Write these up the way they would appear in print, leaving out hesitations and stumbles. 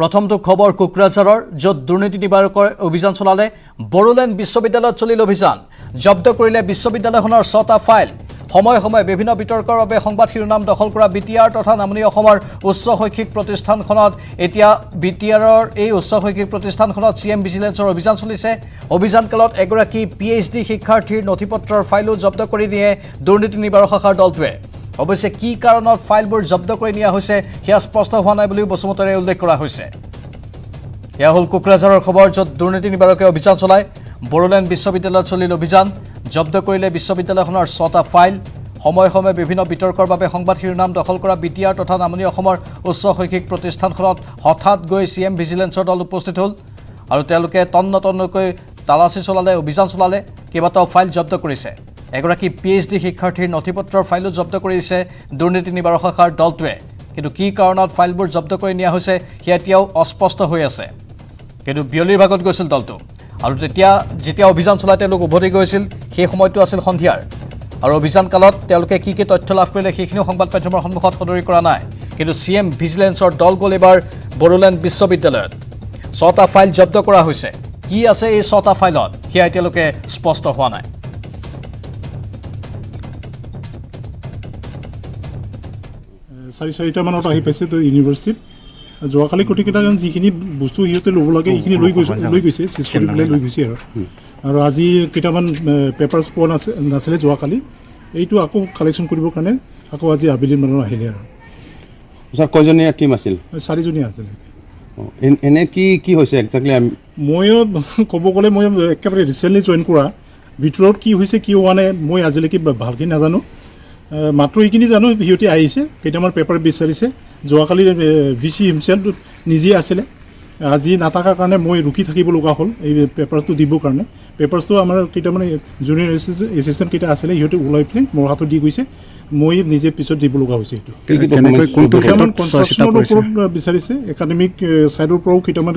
প্ৰথমটো খবৰ কোকৰাঝাৰৰ য'ত দুৰ্নীতি নিবাৰকৰ অভিযান চলালে বড়োলেণ্ড বিশ্ববিদ্যালয়ত চলিল অভিযান জব্দ কৰিলে বিশ্ববিদ্যালয়খনৰ 6টা ফাইল সময় সময় বিভিন্ন বিতৰ্কৰ বাবে সংবাদ শিৰোনাম দখল কৰা বিটিআৰ তথা নামনি অসমৰ উচ্চ শৈক্ষিক প্ৰতিষ্ঠানখনত এতিয়া বিটিআৰৰ এই উচ্চ শৈক্ষিক প্ৰতিষ্ঠানখনত সিএম ভিজিলেন্সৰ অভিযান চলিছে অভিযানকালত এগৰাকী পিএইচডি শিক্ষাৰ্থীৰ নথিপত্ৰৰ ফাইলো জব্দ কৰি নিয়ে দুৰ্নীতি নিবাৰক শাখাৰ দলটোৱে অৱশ্যে কি কাৰণত ফাইলবোৰ জব্দ কৰি নিয়া হৈছে সেয়া স্পষ্ট হোৱা নাই বুলি বসুমতাৰে উল্লেখ কৰা হৈছে এয়া হল কোকৰাঝাৰৰ খবৰ য'ত দুৰ্নীতি নিবাৰকে অভিযান চলায় বড়োলেণ্ড বিশ্ববিদ্যালয়ত চলিল অভিযান জব্দ কৰিলে বিশ্ববিদ্যালয়খনৰ 6টা ফাইল সময় সময় বিভিন্ন বিতৰ্কৰ বাবে সংবাদ শিৰোনাম দখল কৰা বিটিআৰ তথা নামনি অসমৰ উচ্চ শৈক্ষিক প্ৰতিষ্ঠানখনত হঠাৎ গৈ সিএম ভিজিলেন্সৰ দল উপস্থিত হ'ল আৰু তেওঁলোকে তন্নতন্নকৈ তালাচী চলালে অভিযান চলালে কেইবাটাও ফাইল জব্দ কৰিছে এগৰাকী পিএইচডি শিক্ষাৰ্থীৰ নথিপত্ৰৰ ফাইলো জব্দ কৰিছে দুৰ্নীতি নিবাৰক শাখাৰ দলটোৱে কিন্তু কি কাৰণত ফাইলবোৰ জব্দ কৰি নিয়া হৈছে সেয়া এতিয়াও অস্পষ্ট হৈ আছে কিন্তু বিয়লিৰ ভাগত গৈছিল দলটো আৰু যেতিয়া অভিযান চলাই তেওঁলোক উভতি গৈছিল সেই সময়টো আছিল সন্ধিয়াৰ আৰু অভিযান কালত তেওঁলোকে কি তথ্য লাভ কৰিলে সেইখিনি সংবাদ মাধ্যমৰ সন্মুখত সদৰি কৰা নাই কিন্তু সিএম ভিজিলেন্সৰ দল গ'ল এবাৰ বড়োলেণ্ড বিশ্ববিদ্যালয়ত 6টা ফাইল জব্দ কৰা হৈছে কি আছে এই 6টা ফাইলত সেয়া এতিয়ালৈকে স্পষ্ট হোৱা নাই চাৰিটা মানত আহি পাইছে তো ইউনিভাৰ্চিটিত যোৱাকালি কোটিকেইটা যিখিনি বস্তু সিহঁতে ল'ব লাগে সেইখিনি লৈ গৈছে চিষ্টেম লৈ গৈছে আৰু আজি কেইটামান পেপাৰ্ছ পোৱা নাছিলে যোৱাকালি এইটো আকৌ কালেকশ্যন কৰিবৰ কাৰণে আকৌ আজি আবেলি মানত আহিলে আৰু ছাৰ কয়জনীয়া টিম আছিল 4জনীয়া আছিলে এনে কি হৈছে একজেক্টলি ময়ো ক'ব গ'লে মই একেবাৰে ৰিচেণ্টলি জইন কৰা ভিতৰত কি হৈছে কি হোৱা নাই মই আজিলৈকে ভালকৈ নাজানো মাত্ৰ এইখিনি জানো সিহঁতে আহিছে কেইটামান পেপাৰ বিচাৰিছে যোৱাকালি ভিচি হিমছেল্ফ নিজে আছিলে আজি নাথাকাৰ কাৰণে মই ৰখি থাকিব লগা হ'ল এই পেপাৰ্ছটো দিবৰ কাৰণে পেপাৰ্ছটো আমাৰ কেইটামান জুনিয়ৰ এছিষ্টেণ্ট কেইটা আছিলে সিহঁতে ওলাই পেলাই মোৰ হাতত দি গৈছে মই নিজে পিছত দিব লগা হৈছে এইটো কেইটামান কনষ্ট্ৰাকশ্যনৰ ওপৰত বিচাৰিছে একাডেমিক ছাইডৰ পৰাও কেইটামান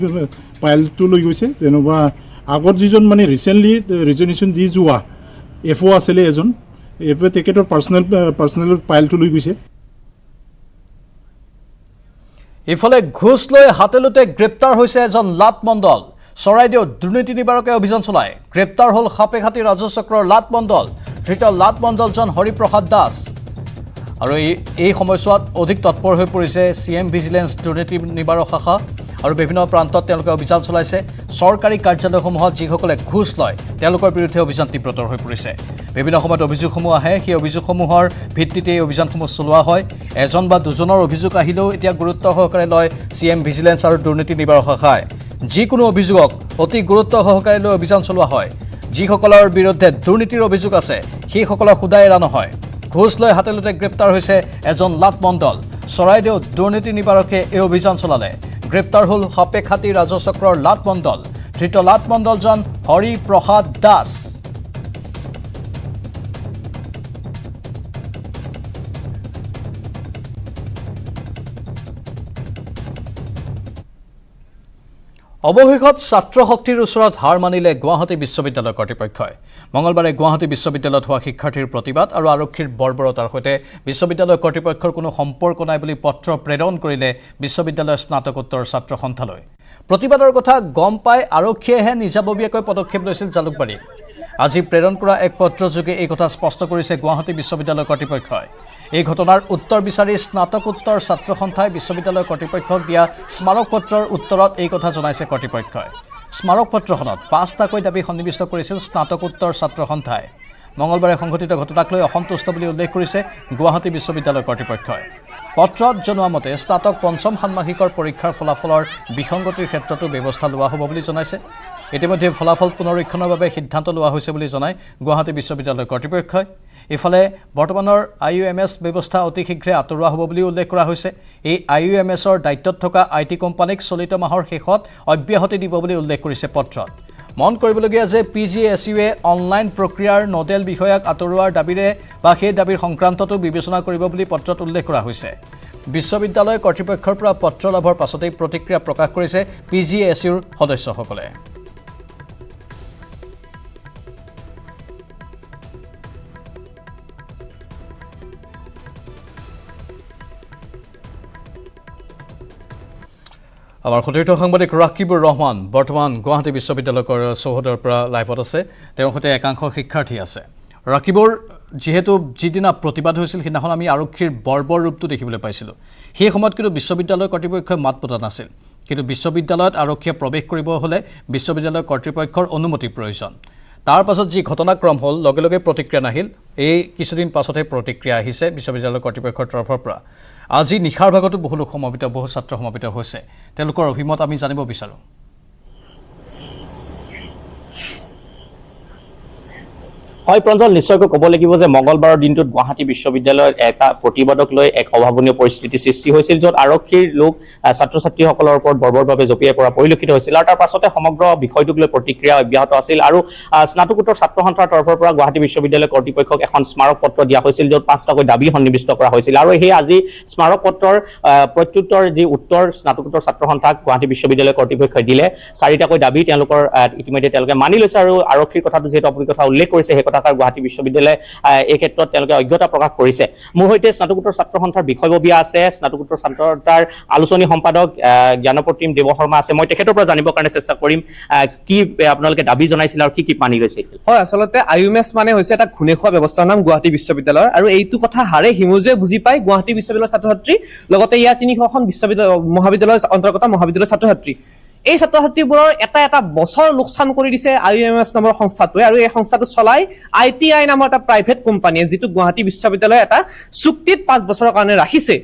ফাইলটো লৈ গৈছে যেনেবা আগত যিজন মানে ৰিচেণ্টলি ৰিজনেশ্যন দি যোৱা এফঅ' আছিলে এজন এফঅ' তেখেতৰ পাৰ্চনেল ফাইলটো লৈ গৈছে ইফালে ঘুষ লৈ হাতেলোতে গ্ৰেপ্তাৰ হৈছে এজন লাট মণ্ডল চৰাইদেউত দুৰ্নীতি নিবাৰকে অভিযান চলায় গ্ৰেপ্তাৰ হ'ল সাপেখাতি ৰাজচক্ৰৰ লাট মণ্ডল ধৃত লাট মণ্ডলজন হৰিপ্ৰসাদ দাস আৰু এই সময়ছোৱাত অধিক তৎপৰ হৈ পৰিছে সিএম ভিজিলেন্স দুৰ্নীতি নিবাৰক শাখা আৰু বিভিন্ন প্ৰান্তত তেওঁলোকে অভিযান চলাইছে চৰকাৰী কাৰ্যালয়সমূহত যিসকলে ঘুষ লয় তেওঁলোকৰ বিৰুদ্ধে অভিযান তীব্ৰতৰ হৈ পৰিছে বিভিন্ন সময়ত অভিযোগসমূহ আহে সেই অভিযোগসমূহৰ ভিত্তিতে এই অভিযানসমূহ চলোৱা হয় এজন বা দুজনৰ অভিযোগ আহিলেও এতিয়া গুৰুত্ব সহকাৰে লয় সিএম ভিজিলেন্স আৰু দুৰ্নীতি নিবাৰক শাখাই যিকোনো অভিযোগক অতি গুৰুত্ব সহকাৰে লৈ অভিযান চলোৱা হয় যিসকলৰ বিৰুদ্ধে দুৰ্নীতিৰ অভিযোগ আছে সেইসকলক সদায় এৰা নহয় ঘুষ লৈ হাতেলোতে গ্ৰেপ্তাৰ হৈছে এজন লাট মণ্ডল চৰাইদেউত দুৰ্নীতি নিবাৰকে এই অভিযান চলালে গ্ৰেপ্তাৰ হ'ল সাপেখাতি ৰাজচক্ৰৰ লাট মণ্ডল ধৃত লাট মণ্ডলজন হৰিপ্ৰসাদ দাস অৱশেষত ছাত্ৰ শক্তিৰ ওচৰত হাৰ মানিলে গুৱাহাটী বিশ্ববিদ্যালয় কৰ্তৃপক্ষই মঙলবাৰে গুৱাহাটী বিশ্ববিদ্যালয়ত হোৱা শিক্ষাৰ্থীৰ প্ৰতিবাদ আৰু আৰক্ষীৰ বৰ্বৰতাৰ সৈতে বিশ্ববিদ্যালয় কৰ্তৃপক্ষৰ কোনো সম্পৰ্ক নাই বুলি পত্ৰ প্ৰেৰণ কৰিলে বিশ্ববিদ্যালয়ৰ স্নাতকোত্তৰ ছাত্ৰ সন্থালৈ প্ৰতিবাদৰ কথা গম পাই আৰক্ষীয়েহে নিজাববীয়াকৈ পদক্ষেপ লৈছিল জালুকবাৰী আজি প্ৰেৰণ কৰা এক পত্ৰযোগে এই কথা স্পষ্ট কৰিছে গুৱাহাটী বিশ্ববিদ্যালয় কৰ্তৃপক্ষই এই ঘটনাৰ উত্তৰ বিচাৰি স্নাতকোত্তৰ ছাত্ৰ সন্থাই বিশ্ববিদ্যালয় কৰ্তৃপক্ষক দিয়া স্মাৰক পত্ৰৰ উত্তৰত এই কথা জনাইছে কৰ্তৃপক্ষই স্মাৰক পত্ৰখনত 5টাকৈ দাবী সন্নিৱিষ্ট কৰিছিল স্নাতকোত্তৰ ছাত্ৰ সন্থাই মঙলবাৰে সংঘটিত ঘটনাক লৈ অসন্তুষ্ট বুলি উল্লেখ কৰিছে গুৱাহাটী বিশ্ববিদ্যালয় কৰ্তৃপক্ষই পত্ৰত জনোৱা মতে স্নাতক পঞ্চম ষান্মাসিকৰ পৰীক্ষাৰ ফলাফলৰ বিসংগতিৰ ক্ষেত্ৰতো ব্যৱস্থা লোৱা হ'ব বুলি জনাইছে ইতিমধ্যে ফলাফল পুনৰীক্ষণৰ বাবে সিদ্ধান্ত লোৱা হৈছে বুলি জনায় গুৱাহাটী বিশ্ববিদ্যালয় কৰ্তৃপক্ষই ইফালে বৰ্তমানৰ IUMS ব্যৱস্থা অতি শীঘ্ৰে আঁতৰোৱা হ'ব বুলি উল্লেখ কৰা হৈছে এই IUMSৰ দায়িত্বত থকা IT কোম্পানীক চলিত মাহৰ শেষত অব্যাহতি দিব বুলি উল্লেখ কৰিছে পত্ৰত মন কৰিবলগীয়া যে PGSUৱে অনলাইন প্ৰক্ৰিয়াৰ নডেল বিষয়াক আঁতৰোৱাৰ দাবীৰে বা সেই দাবীৰ সংক্ৰান্তটো বিবেচনা কৰিব বুলি পত্ৰত উল্লেখ কৰা হৈছে বিশ্ববিদ্যালয় কৰ্তৃপক্ষৰ পৰা পত্ৰ লাভৰ পাছতেই প্ৰতিক্ৰিয়া প্ৰকাশ কৰিছে PGSUৰ সদস্যসকলে আমাৰ সতীৰ্থ সাংবাদিক ৰাকিবুৰ ৰহমান বৰ্তমান গুৱাহাটী বিশ্ববিদ্যালয়ৰ চৌহদৰ পৰা লাইভত আছে তেওঁৰ সৈতে একাংশ শিক্ষাৰ্থী আছে ৰাকিবুৰ যেহেতু যিদিনা প্ৰতিবাদ হৈছিল সিদিনাখন আমি আৰক্ষীৰ বৰ্বৰ ৰূপটো দেখিবলৈ পাইছিলোঁ সেই সময়ত কিন্তু বিশ্ববিদ্যালয় কৰ্তৃপক্ষই মাত পতা নাছিল কিন্তু বিশ্ববিদ্যালয়ত আৰক্ষীয়ে প্ৰৱেশ কৰিব হ'লে বিশ্ববিদ্যালয় কৰ্তৃপক্ষৰ অনুমতিৰ প্ৰয়োজন তাৰ পাছত যি ঘটনাক্ৰম হ'ল লগে লগে প্ৰতিক্ৰিয়া নাহিল এই কিছুদিন পাছতহে প্ৰতিক্ৰিয়া আহিছে বিশ্ববিদ্যালয় কৰ্তৃপক্ষৰ তৰফৰ পৰা আজি নিশাৰ ভাগতো বহু লোক সমবেত বহু ছাত্ৰ সমবেত হৈছে তেওঁলোকৰ অভিমত আমি জানিব বিচাৰোঁ হয় প্ৰঞ্জল নিশ্চয়কৈ ক'ব লাগিব যে মঙ্গলবাৰৰ দিনটোত গুৱাহাটী বিশ্ববিদ্যালয়ৰ এটা প্ৰতিবাদক লৈ এক অভাৱনীয় পৰিস্থিতি সৃষ্টি হৈছিল য'ত আৰক্ষীৰ লোক ছাত্ৰ ছাত্ৰীসকলৰ ওপৰত বৰ্বৰভাৱে জঁপিয়াই পৰা পৰিলক্ষিত হৈছিল আৰু তাৰ পাছতে সমগ্ৰ বিষয়টোক লৈ প্ৰতিক্ৰিয়া অব্যাহত আছিল আৰু স্নাতকোত্তৰ ছাত্ৰ সন্থাৰ তৰফৰ পৰা গুৱাহাটী বিশ্ববিদ্যালয় কৰ্তৃপক্ষক এখন স্মাৰক পত্ৰ দিয়া হৈছিল য'ত 5টাকৈ দাবী সন্নিৱিষ্ট কৰা হৈছিল আৰু সেই আজি স্মাৰক পত্ৰৰ প্ৰত্যুত্তৰ যি উত্তৰ স্নাতকোত্তৰ ছাত্ৰ সন্থাক গুৱাহাটী বিশ্ববিদ্যালয় কৰ্তৃপক্ষই দিলে 4টাকৈ দাবী তেওঁলোকৰ ইতিমধ্যে তেওঁলোকে মানি লৈছে আৰু আৰক্ষীৰ কথাটো যিহেতু আপুনি কথা উল্লেখ কৰিছে গুৱাহাটী বিশ্ববিদ্যালয় এই ক্ষেত্ৰত তেওঁলোকে অজ্ঞতা প্ৰকাশ কৰিছে মোৰ সৈতে স্নাতকোত্তৰ ছাত্ৰ সন্থাৰ বিষয়ববীয়া আছে স্নাতকোত্তৰ ছাত্ৰ সন্থাৰ আলোচনী সম্পাদক জ্ঞানপ্ৰতিম দেৱ শৰ্মা আছে মই তেখেতৰ পৰা জানিবৰ কাৰণে চেষ্টা কৰিম কি আপোনালোকে দাবী জনাইছিল আৰু কি মানি লৈছিল হয় আচলতে আইএমএছ মানে হৈছে এটা ঘুনে খোৱা ব্যৱস্থাৰ নাম গুৱাহাটী বিশ্ববিদ্যালয়ৰ আৰু এইটো কথা হাৰে হিমুজুৱে বুজি পায় গুৱাহাটী বিশ্ববিদ্যালয়ৰ ছাত্ৰ ছাত্ৰী লগতে ইয়াৰ 300খন বিশ্ববিদ্যালয় মহাবিদ্যালয়ৰ অন্তৰ্গত মহাবিদ্যালয়ৰ ছাত্ৰ ছাত্ৰী এই ছাত্ৰ ছাত্ৰীবোৰৰ এটা বছৰ লোকচান কৰি দিছে আইএমএছ নামৰ সংস্থাটোৱে আৰু এই সংস্থাটো চলাই ITI নামৰ এটা প্ৰাইভেট কোম্পানীয়ে যিটো গুৱাহাটী বিশ্ববিদ্যালয় এটা চুক্তিত 5 বছৰৰ কাৰণে ৰাখিছে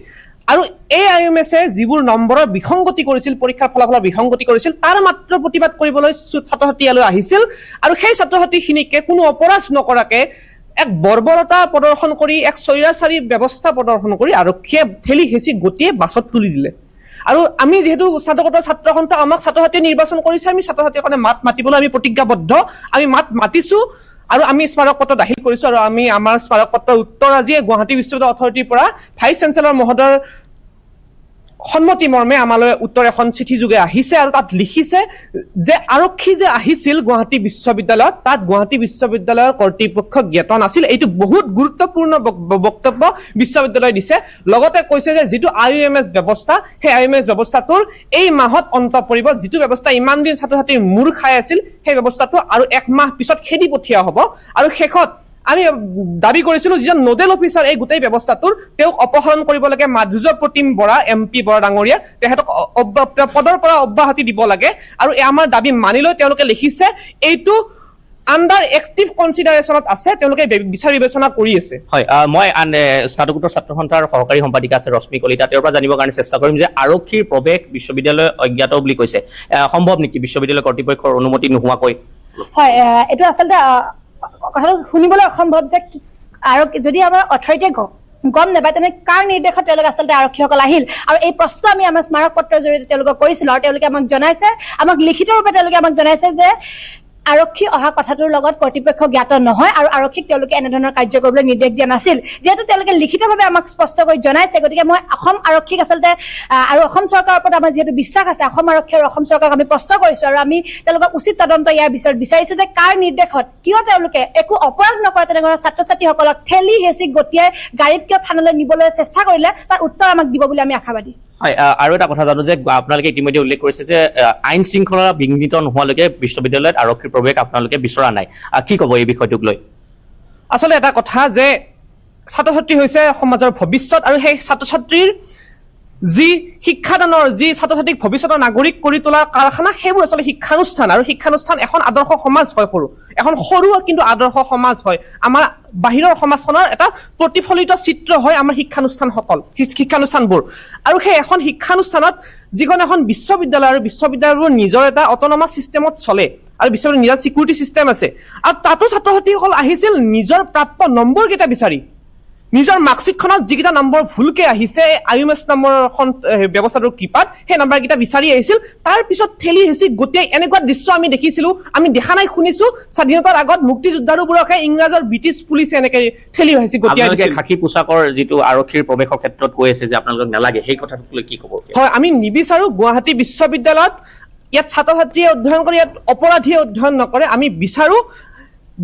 আৰু এই আইএমএছে যিবোৰ নম্বৰৰ বিসংগতি কৰিছিল পৰীক্ষাৰ ফলাফলৰ বিসংগতি কৰিছিল তাৰ মাত্ৰ প্ৰতিবাদ কৰিবলৈ ছাত্ৰ ছাত্ৰীলৈ আহিছিল আৰু সেই ছাত্ৰ ছাত্ৰীখিনিকে কোনো অপৰাধ নকৰাকে এক বৰ্বৰতা প্ৰদৰ্শন কৰি এক স্বৈৰাচাৰী ব্যৱস্থা প্ৰদৰ্শন কৰি আৰক্ষীয়ে ঠেলি হেঁচি গতিয়ে বাছত তুলি দিলে আৰু আমি যেহেতু স্নাতকোত্তৰ ছাত্ৰ সন্থা আমাক ছাত্ৰ ছাত্ৰীয়ে নিৰ্বাচন কৰিছে আমি ছাত্ৰ ছাত্ৰীৰ কাৰণে মাত মাতিবলৈ আমি প্ৰতিজ্ঞাবদ্ধ আমি মাত মাতিছো আৰু আমি স্মাৰক পত্ৰ দাখিল কৰিছো আৰু আমি আমাৰ স্মাৰক পত্ৰৰ উত্তৰ আজিয়ে গুৱাহাটী বিশ্ববিদ্যালয় অথৰিটিৰ পৰা ভাইচ চেঞ্চেলৰ মহোদয়ৰ সন্মতি মৰ্মে আমালৈ উত্তৰ এখন চিঠি যোগে আহিছে আৰু তাত লিখিছে যে আৰক্ষী যে আহিছিল গুৱাহাটী বিশ্ববিদ্যালয়ত তাত গুৱাহাটী বিশ্ববিদ্যালয়ৰ কৰ্তৃপক্ষ জ্ঞাত নাছিল এইটো বহুত গুৰুত্বপূৰ্ণ বক্তব্য বিশ্ববিদ্যালয়ে দিছে লগতে কৈছে যে যিটো আইএমএছ ব্যৱস্থা সেই আইএমএছ ব্যৱস্থাটোৰ এই মাহত অন্ত পৰিব যিটো ব্যৱস্থা ইমান দিন ছাত্ৰ ছাত্ৰীৰ মূৰ খাই আছিল সেই ব্যৱস্থাটো আৰু 1 মাহ পিছত খেদি পঠিয়া হ'ব আৰু শেষত আমি দাবী কৰিছিলো যিজন নোডেল অফিচাৰ এই গোটেই ব্যৱস্থাটোৰ তেওঁক অপহৰণ কৰিব লাগে মাধুৰ্যপ্ৰতিম বৰা MP বৰা ডাঙৰীয়া তেখেতক পদৰ পৰা অব্যাহতি দিব লাগে আৰু আমাৰ দাবী মানি লৈ তেওঁলোকে লিখিছে এইটো আন্ডাৰ এক্টিভ কনসিডাৰেশনত আছে তেওঁলোকে বিচাৰ বিবেচনা কৰি আছে হয় মই স্নাতকোত্তৰ ছাত্ৰ সন্থাৰ সহকাৰী সম্পাদিকা আছে ৰশ্মি কলিতা তেওঁৰ পৰা জানিবৰ কাৰণে চেষ্টা কৰিম যে আৰক্ষীৰ প্ৰৱেশ বিশ্ববিদ্যালয় অজ্ঞাত বুলি কৈছে সম্ভৱ নেকি বিশ্ববিদ্যালয় কৰ্তৃপক্ষৰ অনুমতি নোহোৱাকৈ হয় এটো আসলে কথাটো শুনিবলৈ অসম্ভৱ যে আৰু যদি আমাৰ অথৰিটিয়ে গম নাপায় তেনে কাৰ নিৰ্দেশত তেওঁলোকে আচলতে আৰক্ষীসকল আহিল আৰু এই প্ৰশ্ন আমি আমাৰ স্মাৰক পত্ৰৰ জৰিয়তে তেওঁলোকক কৰিছিলোঁ আৰু তেওঁলোকে আমাক জনাইছে আমাক লিখিত ৰূপে তেওঁলোকে আমাক জনাইছে যে আৰক্ষী অহা কথাটোৰ লগত কৰ্তৃপক্ষ জ্ঞাত নহয় আৰু আৰক্ষীক তেওঁলোকে এনেধৰণৰ কাৰ্য কৰিবলৈ নিৰ্দেশ দিয়া নাছিল যেহেতু তেওঁলোকে লিখিতভাৱে আমাক স্পষ্টকৈ জনাইছে গতিকে মই অসম আৰক্ষীক আচলতে আৰু অসম চৰকাৰৰ ওপৰত আমাৰ যেহেতু বিশ্বাস আছে অসম আৰক্ষী আৰু অসম চৰকাৰক আমি প্ৰশ্ন কৰিছো আৰু আমি তেওঁলোকক উচিত তদন্ত ইয়াৰ বিষয়ত বিচাৰিছো যে কাৰ নিৰ্দেশত কিয় তেওঁলোকে একো অপৰাধ নকৰা তেনেকুৱা ছাত্ৰ ছাত্ৰীসকলক ঠেলি হেঁচি গতিয়াই গাড়ীত কিয় থানালৈ নিবলৈ চেষ্টা কৰিলে তাৰ উত্তৰ আমাক দিব বুলি আমি আশাবাদী হয় আৰু এটা কথা জানো যে আপোনালোকে ইতিমধ্যে উল্লেখ কৰিছে যে আইন শৃংখলা বিঘ্নিত নোহোৱালৈকে বিশ্ববিদ্যালয়ত আৰক্ষীৰ প্ৰৱেশ আপোনালোকে বিচৰা নাই কি ক'ব এই বিষয়টোক লৈ আসলে এটা কথা যে ছাত্ৰ ছাত্ৰী হৈছে সমাজৰ ভৱিষ্যত আৰু সেই ছাত্ৰ ছাত্ৰীৰ যি শিক্ষাদানৰ যি ছাত্ৰ ছাত্ৰীক ভৱিষ্যতৰ নাগৰিক কৰি তোলাৰ কাৰখানা সেইবোৰ আসলে শিক্ষানুষ্ঠান আৰু শিক্ষানুষ্ঠান এখন আদৰ্শ সমাজ হয় এখন সৰু কিন্তু আদৰ্শ সমাজ হয় আমাৰ বাহিৰৰ সমাজখনৰ এটা প্ৰতিফলিত চিত্ৰ হয় আমাৰ শিক্ষানুষ্ঠানবোৰ আৰু সেই এখন শিক্ষানুষ্ঠানত যিখন এখন বিশ্ববিদ্যালয় আৰু বিশ্ববিদ্যালয়বোৰ নিজৰ এটা অট'নমাছ চিষ্টেমত চলে আৰু বিশ্ববিদ্যালয়ৰ নিজৰ সিকিউৰিটি চিষ্টেম আছে আৰু তাতো ছাত্ৰ ছাত্ৰীসকল আহিছিল নিজৰ প্ৰাপ্য নম্বৰকেইটা বিচাৰি নিজৰ মাৰ্কশ্বিটখনত যিকেইটা নম্বৰ ভুলকে আহিছে আইএমএছ নামৰ ব্যৱস্থাটোৰ কৃপাত সেই নম্বৰকেইটা বিচাৰি আহিছিল তাৰ পিছত ঠেলি হেঁচি গোটেই এনেকুৱা দৃশ্য আমি দেখিছিলো আমি দেখা নাই শুনিছো স্বাধীনতাৰ আগত মুক্তিযোদ্ধাবোৰকে ইংৰাজৰ ব্ৰিটিছ পুলিচে এনেকে ঠেলি হেঁচি গতিয়াই দিছিল খাকী পোছাকৰ যিটো আৰক্ষীৰ প্ৰৱেশৰ ক্ষেত্ৰত কৈ আছে যে আপোনালোকক নালাগে সেই কথাটোক লৈ কি ক'ব হয় আমি নিবিচাৰো গুৱাহাটী বিশ্ববিদ্যালয়ত ইয়াত ছাত্ৰ ছাত্ৰীয়ে অধ্যয়ন কৰি ইয়াত অপৰাধীয়ে অধ্যয়ন নকৰে আমি বিচাৰো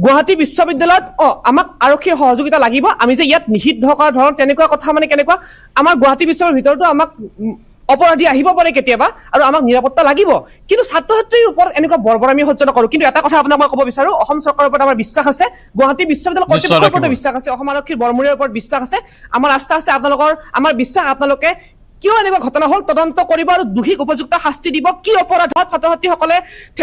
গুৱাহাটী বিশ্ববিদ্যালয়ত আমাক আৰক্ষীৰ সহযোগিতা লাগিব আমি যে ইয়াত নিষিদ্ধ কৰা ধৰণৰ তেনেকুৱা কথা মানে কেনেকুৱা আমাৰ গুৱাহাটী বিশ্ববিদ্যালয়ৰ ভিতৰতো আমাক অপৰাধী আহিব পাৰে কেতিয়াবা আৰু আমাক নিৰাপত্তা লাগিব, কিন্তু ছাত্ৰ ছাত্ৰীৰ ওপৰত এনেকুৱা বৰ্বৰ আমি সহ্য নকৰো। কিন্তু এটা কথা আপোনাক মই ক'ব বিচাৰো, অসম চৰকাৰৰ ওপৰত আমাৰ বিশ্বাস আছে, গুৱাহাটী বিশ্ববিদ্যালয় কৰ্তৃপক্ষৰ ওপৰত বিশ্বাস আছে, অসম আৰক্ষীৰ বৰমূৰীয়াৰ ওপৰত বিশ্বাস আছে, আমাৰ আস্থা আছে। আমাৰ বিশ্বাস আপোনালোকে কিয় এনেকুৱা ঘটনা হ'ল তদন্ত কৰিব আৰু দোষীক উপযুক্ত শাস্তি দিব। কি অপৰাধত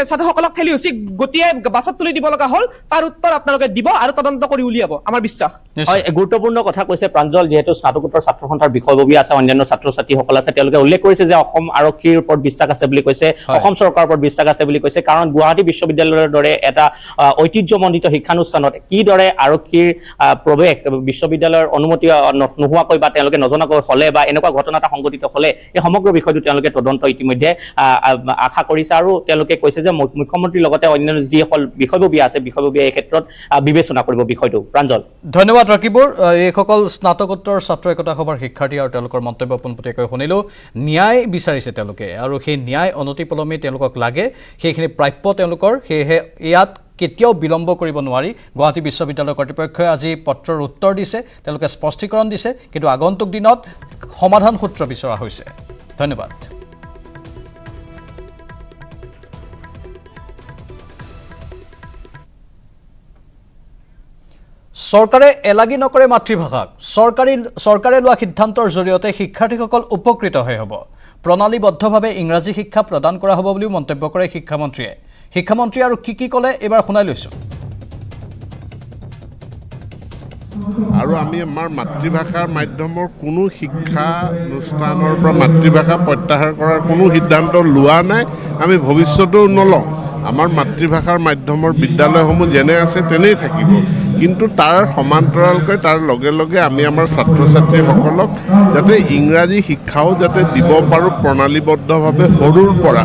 ছাত্ৰসকলক ঠেলি উচি গতিয়ে বাছত তুলি দিব লগা হ'ল তাৰ উত্তৰ আপোনালোকে দিব আৰু তদন্ত কৰি উলিয়াব, আমাৰ বিশ্বাস। হয়, গুৰুত্বপূৰ্ণ কথা কৈছে প্ৰাঞ্জল। যিহেতু স্নাতকোত্তৰ ছাত্ৰ সন্থাৰ বিষয়ববীয়া আছে, অন্যান্য ছাত্ৰ ছাত্ৰীসকল আছে, তেওঁলোকে উল্লেখ কৰিছে যে অসম আৰক্ষীৰ ওপৰত বিশ্বাস আছে বুলি কৈছে, অসম চৰকাৰৰ ওপৰত বিশ্বাস আছে বুলি কৈছে। কাৰণ গুৱাহাটী বিশ্ববিদ্যালয়ৰ দৰে এটা ঐতিহ্যমণ্ডিত শিক্ষানুষ্ঠানত কিদৰে আৰক্ষীৰ প্ৰৱেশ বিশ্ববিদ্যালয়ৰ অনুমতি নোহোৱাকৈ বা তেওঁলোকে নজনাকৈ হ'লে বা এনেকুৱা ঘটনা এটা সংঘটিত হ'লে এই সমগ্ৰ বিষয়টো তেওঁলোকে তদন্ত ইতিমধ্যে আশা কৰিছে আৰু তেওঁলোকে কৈছে যে মুখ্যমন্ত্ৰীৰ লগতে অন্যান্য যিসকল বিষয়ববীয়া আছে, বিষয়ববীয়া এই ক্ষেত্ৰত বিবেচনা কৰিব বিষয়টো। প্ৰাঞ্জল, ধন্যবাদ ৰাকিবুৰ। এইসকল স্নাতকোত্তৰ ছাত্ৰ একতা সভাৰ শিক্ষাৰ্থী আৰু তেওঁলোকৰ মন্তব্য পোনপটীয়াকৈ শুনিলোঁ। ন্যায় বিচাৰিছে তেওঁলোকে আৰু সেই ন্যায় অনতিপলমে তেওঁলোকক লাগে, সেইখিনি প্ৰাপ্য তেওঁলোকৰ। সেয়েহে ইয়াত কেতিয়াও বিলম্ব কৰিব নোৱাৰি। গুৱাহাটী বিশ্ববিদ্যালয় কৰ্তৃপক্ষই আজি পত্ৰৰ উত্তৰ দিছে, তেওঁলোকে স্পষ্টীকৰণ দিছে, কিন্তু আগন্তুক দিনত সমাধান সূত্ৰ বিচৰা হৈছে। ধন্যবাদ। চৰকাৰে এলাগি নকৰে মাতৃভাষাক। চৰকাৰে লোৱা সিদ্ধান্তৰ জৰিয়তে শিক্ষাৰ্থীসকল উপকৃত হ'ব। প্ৰণালীবদ্ধভাৱে ইংৰাজী শিক্ষা প্ৰদান কৰা হ'ব বুলিও মন্তব্য কৰে শিক্ষামন্ত্ৰীয়ে। শিক্ষামন্ত্ৰী আৰু কি ক'লে এইবাৰ শুনাই লৈছোঁ। আৰু আমি আমাৰ মাতৃভাষাৰ মাধ্যমৰ কোনো শিক্ষানুষ্ঠানৰ পৰা মাতৃভাষা প্ৰত্যাহাৰ কৰাৰ কোনো সিদ্ধান্ত লোৱা নাই, আমি ভৱিষ্যতেও নলওঁ। আমাৰ মাতৃভাষাৰ মাধ্যমৰ বিদ্যালয়সমূহ যেনে আছে তেনেই থাকিব, কিন্তু তাৰ সমান্তৰালকৈ তাৰ লগে লগে আমি আমাৰ ছাত্ৰ ছাত্ৰীসকলক যাতে ইংৰাজী শিক্ষাও যাতে দিব পাৰোঁ প্ৰণালীবদ্ধভাৱে সৰুৰ পৰা।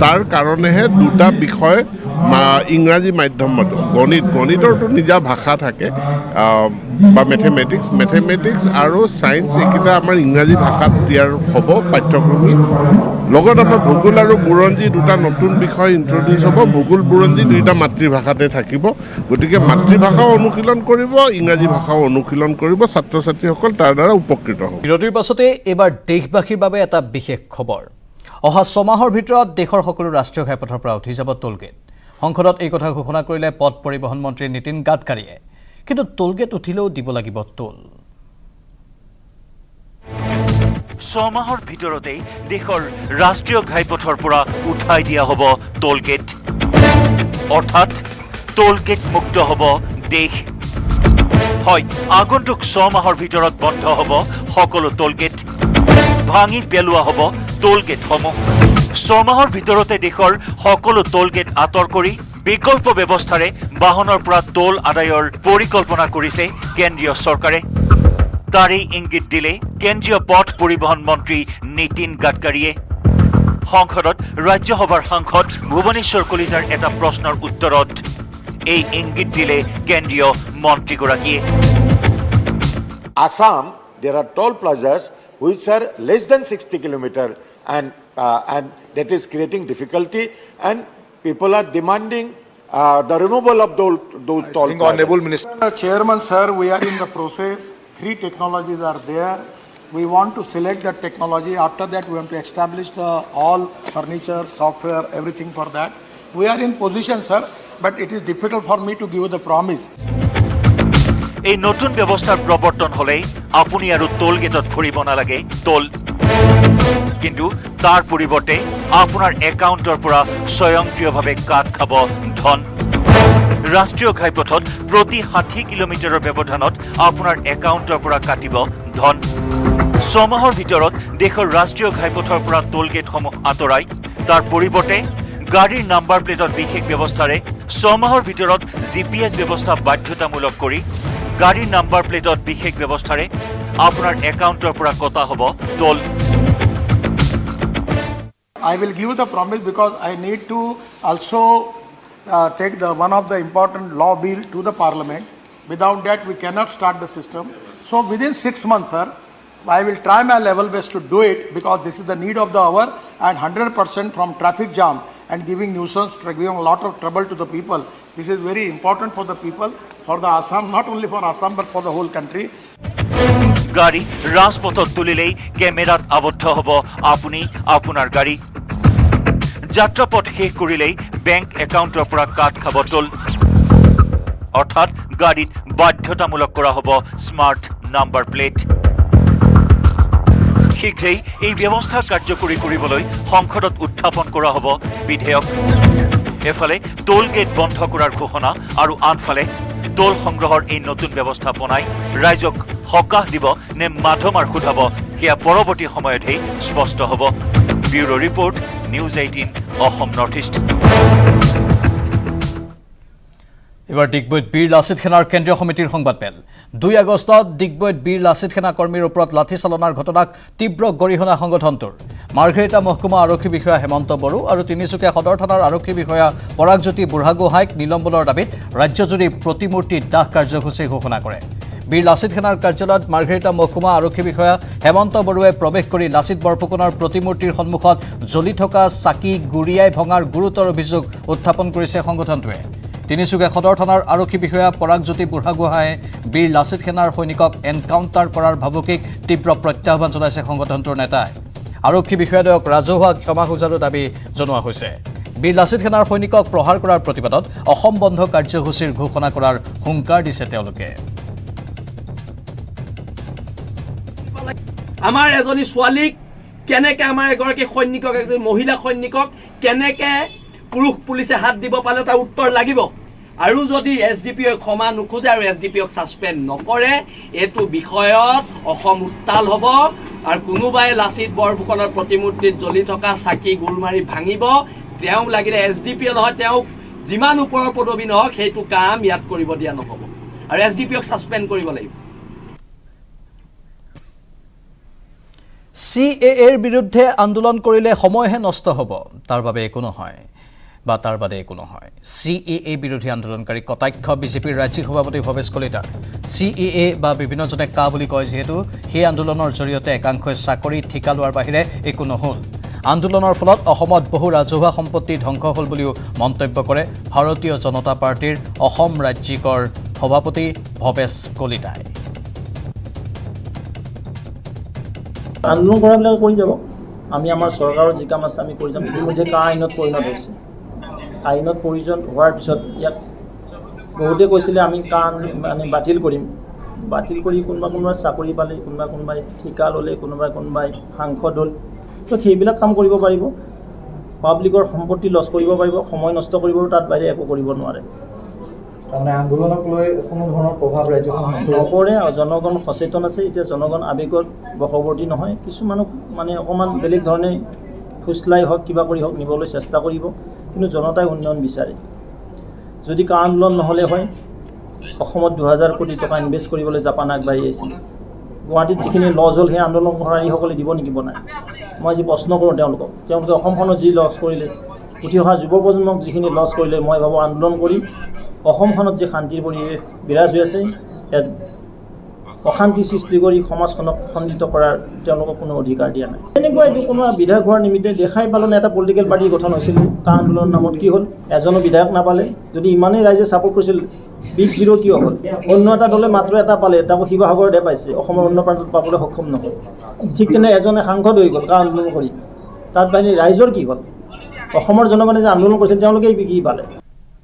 তাৰ কাৰণেহে দুটা বিষয় ইংৰাজী মাধ্যমত, গণিতৰতো নিজা ভাষা থাকে বা মেথেমেটিক্স আৰু ছায়েন্স, এইকেইটা আমাৰ ইংৰাজী ভাষাত দিয়াৰ হ'ব পাঠ্যক্ৰমী। লগত আমাৰ ভূগোল আৰু বুৰঞ্জী দুটা নতুন বিষয় ইন্ট্ৰডিউচ হ'ব। ভূগোল বুৰঞ্জী দুইটা মাতৃভাষাতে থাকিব। গতিকে মাতৃভাষাও অনুশীলন কৰিব, ইংৰাজী ভাষাও অনুশীলন কৰিব, ছাত্ৰ ছাত্ৰীসকল তাৰ দ্বাৰা উপকৃত হ'ব। বিৰতিৰ পাছতে এইবাৰ দেশবাসীৰ বাবে এটা বিশেষ খবৰ। অহা 6 মাহৰ ভিতৰত দেশৰ সকলো ৰাষ্ট্ৰীয় ঘাইপথৰ পৰা উঠি যাব টোলগেট। সংসদত এই কথা ঘোষণা কৰিলে পথ পৰিবহণ মন্ত্ৰী নীতিন গাডকাৰীয়ে। কিন্তু টোলগেট উঠিলেও দিব লাগিব টোল। 6 মাহৰ ভিতৰতে দেশৰ ৰাষ্ট্ৰীয় ঘাইপথৰ পৰা উঠাই দিয়া হ'ব টোলগেট, অৰ্থাৎ টোলগেট মুক্ত হ'ব দেশ। হয়, আগন্তুক 6 মাহৰ ভিতৰত বন্ধ হ'ব সকলো টোলগেট, ভাঙি পেলোৱা হ'ব টোলগেটসমূহ। 6 মাহৰ ভিতৰতে দেশৰ সকলো টোলগেট আঁতৰ কৰি বিকল্প ব্যৱস্থাৰে বাহনৰ পৰা টোল আদায়ৰ পৰিকল্পনা কৰিছে কেন্দ্ৰীয় চৰকাৰে। তাৰেই ইংগিত দিলে কেন্দ্ৰীয় পথ পৰিবহণ মন্ত্ৰী নীতিন গাডকাৰীয়ে। সংসদত ৰাজ্যসভাৰ সাংসদ ভুৱনেশ্বৰ কলিতাৰ এটা প্ৰশ্নৰ উত্তৰত এই ইংগিত দিলে কেন্দ্ৰীয় মন্ত্ৰীগৰাকীয়ে। Assam, there are toll plazas which are less than 60 kilometers and that is creating difficulty and people are demanding the removal of those toll plazas. Honorable Minister. Chairman, sir, we are in the process. 3 technologies are there. We want to select that technology. After that, we want to establish all furniture, software, everything for that. We are in position, sir, but it is difficult for me to give you the promise. এই নতুন ব্যৱস্থাৰ প্ৰৱৰ্তন হ'লেই আপুনি আৰু টোল গেটত ভৰিব নালাগে টোল, কিন্তু তাৰ পৰিৱৰ্তে আপোনাৰ একাউণ্টৰ পৰা স্বয়ংক্ৰিয়ভাৱে কাট খাব ধন। ৰাষ্ট্ৰীয় ঘাইপথত প্ৰতি 60 কিলোমিটাৰৰ ব্যৱধানত আপোনাৰ একাউণ্টৰ পৰা কাটিব ধন। 6 মাহৰ ভিতৰত দেশৰ ৰাষ্ট্ৰীয় ঘাইপথৰ পৰা টোল গেটসমূহ আঁতৰাই তাৰ পৰিৱৰ্তে গাড়ীৰ নাম্বাৰ প্লেটত বিশেষ ব্যৱস্থাৰে 6 মাহৰ ভিতৰত GPS ব্যৱস্থা বাধ্যতামূলক কৰি গাড়ীৰ নাম্বাৰ প্লেটত বিশেষ ব্যৱস্থাৰে আপোনাৰ একাউণ্টৰ পৰা কটা হ'ব টোল। I will give you the promise because I need to also take one of the important law bill to the parliament. Without that, we cannot start the system. So within 6 months, sir, I will try my level best to do it because this is the need of the hour and 100% from traffic jam and giving nuisance, giving a lot of trouble to the people. This is very important for the people, for the Assam, not only for Assam but for the whole country. গাড়ী ৰাজপথত তুলিলেই কেমেৰাত আবদ্ধ হ'ব আপুনি আপোনাৰ গাড়ী। যাত্ৰাপথ শেষ কৰিলেই বেংক একাউণ্টৰ পৰা কাট খাব টোল। অৰ্থাৎ গাড়ীত বাধ্যতামূলক কৰা হ'ব স্মাৰ্ট নাম্বাৰ প্লেট। শীঘ্ৰেই এই ব্যৱস্থা কাৰ্যকৰী কৰিবলৈ সংসদত উত্থাপন কৰা হ'ব বিধেয়ক। এফালে টোল গেট বন্ধ কৰাৰ ঘোষণা আৰু আনফালে টোল সংগ্ৰহৰ এই নতুন ব্যৱস্থাপনাই ৰাইজক সকাহ দিব নে মাধমাৰ সোধাব সেয়া পৰৱৰ্তী সময়তহে স্পষ্ট হ'ব। Bureau report, news 18 Assam north east. এবাৰ ডিগবৈত বীৰ লাচিত সেনাৰ কেন্দ্ৰীয় সমিতিৰ সংবাদমেল। 2 আগষ্টত ডিগবৈত বীৰ লাচিত সেনা কৰ্মীৰ ওপৰত লাঠিচালনাৰ ঘটনাক তীব্ৰ গৰিহণা সংগঠনটোৰ। মাৰ্ঘেৰিটা মহকুমা আৰক্ষী বিষয়া হেমন্ত বড়ো আৰু তিনিচুকীয়া সদৰ থানাৰ আৰক্ষী বিষয়া পৰাগজ্যোতি বুঢ়াগোহাঁইক নিলম্বনৰ দাবীত ৰাজ্যজুৰি প্ৰতিমূৰ্তি দাহ কাৰ্যসূচী ঘোষণা কৰে। বীৰ লাচিত সেনাৰ কাৰ্যালয়ত মাৰ্ঘেৰিটা মহকুমা আৰক্ষী বিষয়া হেমন্ত বড়োৱে প্ৰৱেশ কৰি লাচিত বৰফুকনৰ প্ৰতিমূৰ্তিৰ সন্মুখত জ্বলি থকা চাকি গুৰিয়াই ভঙাৰ গুৰুতৰ অভিযোগ উত্থাপন কৰিছে সংগঠনটোৱে। তিনিচুকীয়া সদৰ থানাৰ আৰক্ষী বিষয়া পৰাগজ্যোতি বুঢ়াগোহাঁয়ে বীৰ লাচিত সেনাৰ সৈনিকক এনকাউণ্টাৰ কৰাৰ ভাবুকিক তীব্ৰ প্ৰত্যাহ্বান জনাইছে সংগঠনটোৰ নেতাই। আৰক্ষী বিষয়াদ্বয়ক ৰাজহুৱা ক্ষমা খোজাৰো দাবী জনোৱা হৈছে। বীৰ লাচিত সেনাৰ সৈনিকক প্ৰহাৰ কৰাৰ প্ৰতিবাদত অসম বন্ধ কাৰ্যসূচীৰ ঘোষণা কৰাৰ হুংকাৰ দিছে তেওঁলোকে। আমাৰ এজনী ছোৱালীক কেনেকৈ, আমাৰ এগৰাকী সৈনিকক, এজনী মহিলা সৈনিকক কেনেকৈ পুৰুষ পুলিচে হাত দিব পালে তাৰ উত্তৰ লাগিব। আৰু যদি SDPঅ ক্ষমা নোখোজে আৰু SDPঅক ছাছপেণ্ড নকৰে, এইটো বিষয়ত অসম উত্তাল হ'ব আৰু কোনোবাই লাচিত বৰফুকনৰ প্ৰতিমূৰ্তিত জ্বলি থকা চাকি গোল মাৰি ভাঙিব। তেওঁ লাগিলে SDPঅ নহয়, তেওঁক যিমান ওপৰৰ পদবী নহওক সেইটো কাম ইয়াত কৰিব দিয়া নহ'ব আৰু SDPঅক ছাছপেণ্ড কৰিব লাগিব। CAAৰ বিৰুদ্ধে আন্দোলন কৰিলে সময়হে নষ্ট হ'ব, তাৰ বাদে একো নহয়। CAA বিৰোধী আন্দোলনকাৰী কটাক্ষ বিজেপিৰ ৰাজ্যিক সভাপতি ভৱেশ কলিতাৰ। CAA বা বিভিন্নজনে কা বুলি কয় যিহেতু সেই আন্দোলনৰ জৰিয়তে একাংশই চাকৰি ঠিকা লোৱাৰ বাহিৰে একো নহ'ল। আন্দোলনৰ ফলত অসমত বহু ৰাজহুৱা সম্পত্তি ধ্বংস হ'ল বুলিও মন্তব্য কৰে ভাৰতীয় জনতা পাৰ্টিৰ অসম ৰাজ্যিকৰ সভাপতি ভৱেশ কলিতাই। আন্দোলন কৰাবিলাকে কৰি যাব, আমি আমাৰ চৰকাৰৰ যি কাম আছে আমি কৰি যাম। ইতিমধ্যে কা আইনত পৰিণত হৈছে। আইনত প্ৰয়োজন হোৱাৰ পিছত ইয়াত বহুতে কৈছিলে আমি কা মানে বাতিল কৰিম। বাতিল কৰি কোনোবাই চাকৰি পালে, কোনোবাই ঠিকা ল'লে, কোনোবাই সাংসদ হ'ল, তো সেইবিলাক কাম কৰিব পাৰিব। পাব্লিকৰ সম্পত্তি লছ কৰিব পাৰিব, সময় নষ্ট কৰিব, তাত বাহিৰে একো কৰিব নোৱাৰে। তাৰমানে আন্দোলনক লৈ কোনো ধৰণৰ প্ৰভাৱ ৰাজ্যখনত নপৰে। জনগণ সচেতন আছে, এতিয়া জনগণ আৱেগত বশৱৰ্তী নহয়। কিছুমানক মানে অকণমান বেলেগ ধৰণে ফুচলাই হওক কিবা কৰি হওক নিবলৈ চেষ্টা কৰিব, কিন্তু জনতাই উন্নয়ন বিচাৰে। যদি কা আন্দোলন নহ'লে হয়, অসমত 2000 কোটি টকা ইনভেষ্ট কৰিবলৈ জাপান আগবাঢ়ি আহিছিল। গুৱাহাটীত যিখিনি লছ হ'ল সেই আন্দোলনকাৰীসকলে দিব নেকি বনাই? মই যি প্ৰশ্ন কৰোঁ তেওঁলোকে অসমখনত যি লছ কৰিলে, উঠি অহা যুৱ প্ৰজন্মক যিখিনি লছ কৰিলে, মই ভাবোঁ আন্দোলন কৰি অসমখনত যে শান্তিৰ পৰিৱেশ বিৰাজ হৈ আছে, ইয়াত অশান্তি সৃষ্টি কৰি সমাজখনক খণ্ডিত কৰাৰ তেওঁলোকক কোনো অধিকাৰ দিয়া নাই। এনেকুৱা এইটো কোনো বিধায়ক হোৱাৰ নিমিত্তে দেখাই পালন এটা পলিটিকেল পাৰ্টি গঠন হৈছিল। কা আন্দোলনৰ নামত কি হ'ল? এজনো বিধায়ক নাপালে। যদি ইমানেই ৰাইজে ছাপোৰ্ট কৰিছিল, বিগ জিৰ' কিয় হ'ল? অন্য এটা দলে মাত্ৰ এটা পালে, তাকো শিৱসাগৰতে পাইছে, অসমৰ অন্য প্ৰান্তত পাবলৈ সক্ষম নহ'ল। ঠিক তেনে এজনে সাংসদ হৈ গ'ল কা আন্দোলন কৰি, তাত বাহিনী ৰাইজৰ কি হ'ল? অসমৰ জনগণে যে আন্দোলন কৰিছিল তেওঁলোকে কি পালে?